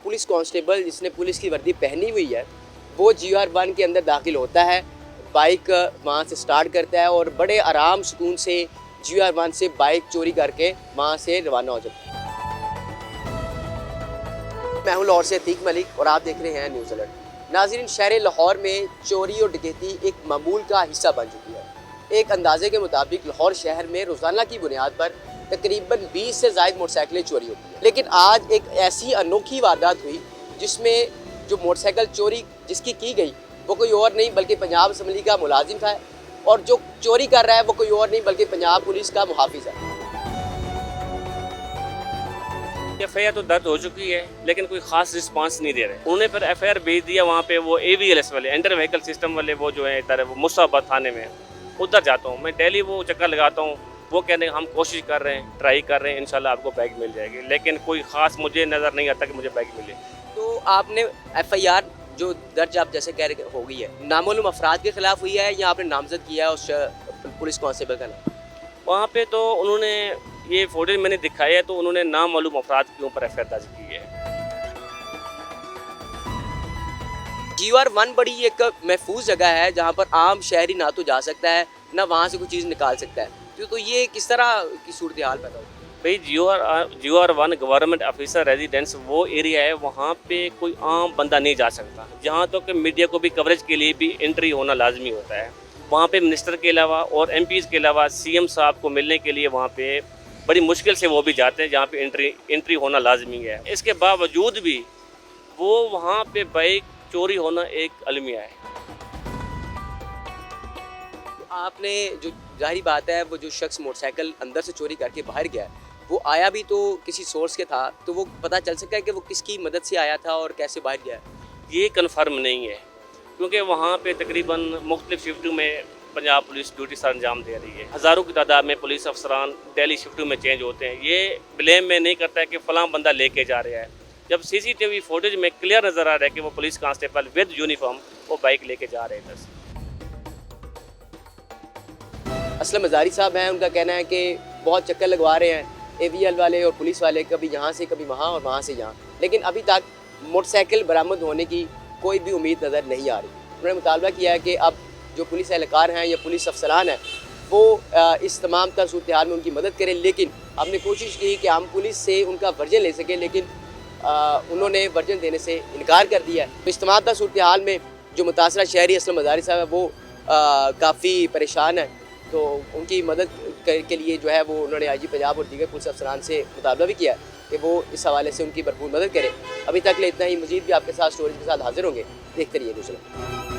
Police constable जिसने police की वर्दी पहनी हुई है वो GR1 के अंदर दाखिल होता है, बाइक वहाँ से स्टार्ट करता है और बड़े आराम सुकून से GR1 से बाइक चोरी करके वहाँ से रवाना हो जाता है। मैं हूँ लाहौर से अतीक मलिक और आप देख रहे हैं न्यूज़ अलर्ट। नाज़रीन, शहर लाहौर में चोरी और डकैती एक मामूल का हिस्सा बन चुकी है। एक अंदाजे के मुताबिक लाहौर शहर में रोज़ाना की बुनियाद पर तकरीबन 20 से ज़ायद मोटरसाइकिलें चोरी होती हैं। लेकिन आज एक ऐसी अनोखी वारदात हुई जिसमें जो मोटरसाइकिल चोरी जिसकी की गई वो कोई और नहीं बल्कि पंजाब असम्बली का मुलाजिम था और जो चोरी कर रहा है वो कोई और नहीं बल्कि पंजाब पुलिस का मुहाफिज है। FIR तो दर्ज हो चुकी है लेकिन कोई खास रिस्पांस नहीं दे रहे। उन्होंने फिर FIR भेज दिया वहाँ पे, वो AVLS वाले एंटर व्हीकल सिस्टम वाले वो जो है इधर वो मुसाबाद थाने में, उधर जाता हूँ मैं डेली, वो चक्कर लगाता हूँ। वो कहते हैं हम कोशिश कर रहे हैं, ट्राई कर रहे हैं, इंशाल्लाह आपको बाइक मिल जाएगी, लेकिन कोई खास मुझे नज़र नहीं आता कि मुझे बाइक मिले। तो आपने FIR जो दर्ज आप जैसे कह रहे हो गई है, नामालूम अफराद के खिलाफ हुई है या आपने नामजद किया है उस पुलिस कांस्टेबल का नाम? वहाँ पे तो उन्होंने ये फुटेज मैंने दिखाया है तो उन्होंने नामालूम अफराद के ऊपर FIR दर्ज की है। GR1 बड़ी एक महफूज जगह है जहाँ पर आम शहरी ना तो जा सकता है ना वहाँ से कोई चीज़ निकाल सकता है, तो ये किस तरह की सूरत हाल पैदा होगी? भाई GR1 गवर्नमेंट ऑफिसर रेजिडेंस वो एरिया है, वहाँ पे कोई आम बंदा नहीं जा सकता। जहाँ तक कि मीडिया को भी कवरेज के लिए भी एंट्री होना लाजमी होता है। वहाँ पे मिनिस्टर के अलावा और MPs के अलावा CM साहब को मिलने के लिए वहाँ पे बड़ी मुश्किल से वो भी जाते हैं, जहाँ पे एंट्री होना लाजमी है। इसके बावजूद भी वो वहाँ पे बाइक चोरी होना एक अलमिया है। आपने जो जाहिर बात है वो जो शख्स मोटरसाइकिल अंदर से चोरी करके बाहर गया है वो आया भी तो किसी सोर्स के था, तो वो पता चल सकता है कि वो किसकी मदद से आया था और कैसे बाहर गया? ये कन्फर्म नहीं है क्योंकि वहाँ पे तकरीबन मुख्तलिफ शिफ्टों में पंजाब पुलिस ड्यूटी सर अंजाम दे रही है। हज़ारों की तादाद में पुलिस अफसरान डेली शिफ्टों में चेंज होते हैं। ये ब्लेम में नहीं करता है कि फ़लाँ बंदा लेके जा रहा है, जब CCTV फुटेज में क्लियर नज़र आ रहा है कि वो पुलिस कांस्टेबल विद यूनिफॉर्म वो बाइक लेके जा रहे थे। असलम मज़ारी साहब हैं, उनका कहना है कि बहुत चक्कर लगवा रहे हैं AVL वाले और पुलिस वाले, कभी यहाँ से कभी वहाँ और वहाँ से यहाँ, लेकिन अभी तक मोटरसाइकिल बरामद होने की कोई भी उम्मीद नज़र नहीं आ रही। उन्होंने मुतालबा किया है कि अब जो पुलिस एहलकार हैं या पुलिस अफसरान हैं वो इस तमाम तर सूरत हाल में उनकी मदद करें, लेकिन हमने कोशिश की कि हम पुलिस से उनका वर्जन ले सकें, लेकिन उन्होंने वर्जन देने से इनकार कर दिया है। तो इस तमाम तर सूरत हाल में जो मुतासरा शहरी असलम मज़ारी साहब है वो काफ़ी परेशान है, तो उनकी मदद के लिए जो है वो उन्होंने IG पंजाब और दीगर पुलिस अफसरान से मुतालबा भी किया कि वो इस हवाले से उनकी भरपूर मदद करें। अभी तक ले इतना ही, मजीद भी आपके साथ स्टोरीज के साथ हाजिर होंगे। देखते रहिए न्यूज़ अलर्ट।